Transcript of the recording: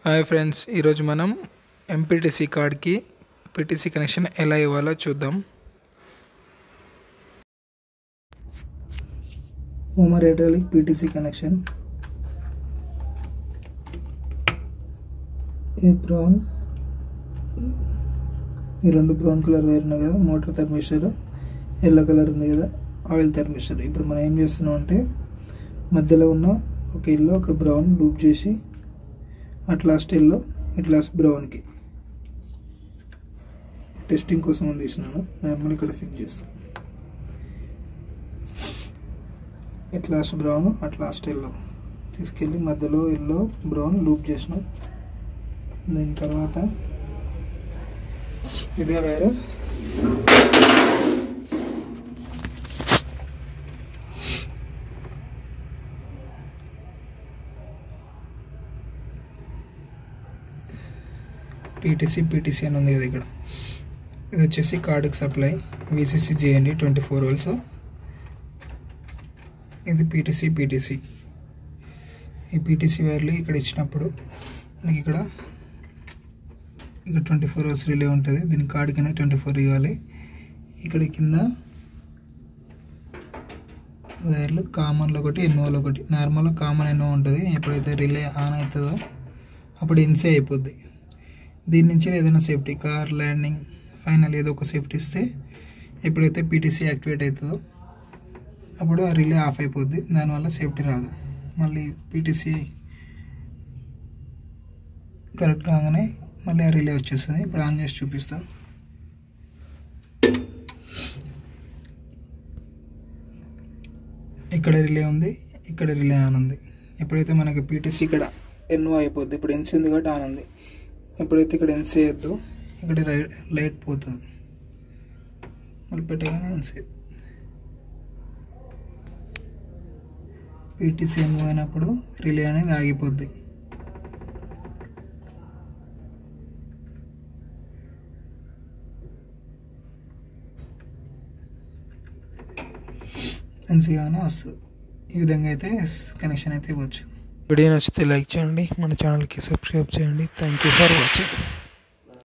Hi friends, ఈరోజు మనం MPTC కార్డ్కి పీటీసీ కనెక్షన్ ఎలా ఇవ్వాలో చూద్దాం. Homer hydraulic PTC connection. ఈ బ్రౌన్, ఈ రెండు బ్రౌన్ కలర్ వైర్ ఉన్నాయి కదా, మోటార్ థర్మిస్టర్. ఎల్లో కలర్ ఉంది కదా, ఆయిల్ థర్మిస్టర్. ఇప్పుడు మనం ఏం చేస్తున్నాం అంటే మధ్యలో ఉన్న ఒక ఎల్లో ఒక బ్రౌన్ లూప్ చేసి అట్లాస్ట్ ఎల్లో ఇట్లాస్ట్ బ్రౌన్కి టెస్టింగ్ కోసం తీసినాను. నార్మల్ ఇక్కడ ఫిక్స్ చేస్తాను. ఇట్లాస్ట్ బ్రౌన్ అట్లాస్ట్ ఎల్లో తీసుకెళ్ళి మధ్యలో ఎల్లో బ్రౌన్ లూప్ చేసినాం. దీని తర్వాత ఇదే వైర్ పీటీసీ అని ఉంది కదా, ఇక్కడ ఇది వచ్చేసి కార్డుకి సప్లై VCC GND 24 volts. ఇది పీటీసీ. ఈ పీటీసీ వైర్లు ఇక్కడ ఇచ్చినప్పుడు మనకి ఇక్కడ 24 volts రిలే ఉంటుంది. దీని కార్డు కింద 24 ఇవ్వాలి. ఇక్కడ కింద వైర్లు కామన్లో ఒకటి, ఎన్ఓలో ఒకటి. నార్మల్గా కామన్ ఎన్ఓ ఉంటుంది. ఎప్పుడైతే రిలే ఆన్ అవుతుందో అప్పుడు ఎన్సీ అయిపోద్ది. దీని నుంచి ఏదైనా సేఫ్టీ, కార్ ల్యాండింగ్, ఫైనల్ ఏదో ఒక సేఫ్టీ ఇస్తే ఎప్పుడైతే పీటీసీ యాక్టివేట్ అవుతుందో అప్పుడు ఆ రిలే ఆఫ్ అయిపోద్ది. దానివల్ల సేఫ్టీ రాదు. మళ్ళీ పీటీసీ కరెక్ట్ కాగానే మళ్ళీ ఆ రిలే వచ్చేస్తుంది. ఇప్పుడు ఆన్ చేసి చూపిస్తాం. ఇక్కడ రిలే ఉంది, ఇక్కడ రిలే ఆన్ ఉంది. ఎప్పుడైతే మనకి పీటీసీ ఇక్కడ ఎన్ఓ అయిపోద్ది, ఇప్పుడు ఎన్సీ ఉంది కాబట్టి ఆన్ ఉంది. ఎప్పుడైతే ఇక్కడ ఎన్సీ వేయద్దు, ఇక్కడ లైట్ పోతుంది. మళ్ళీ పెట్టగానే ఎన్సీ. పీటీసీ ఎన్ఓ అయినప్పుడు రిలే అనేది ఆగిపోద్ది. ఎన్సీ గానే వస్తుంది. ఈ విధంగా అయితే కనెక్షన్ అయితే ఇవ్వచ్చు. వీడియో నచ్చితే లైక్ చేయండి, మన ఛానల్కి సబ్స్క్రైబ్ చేయండి. Thank you for watching.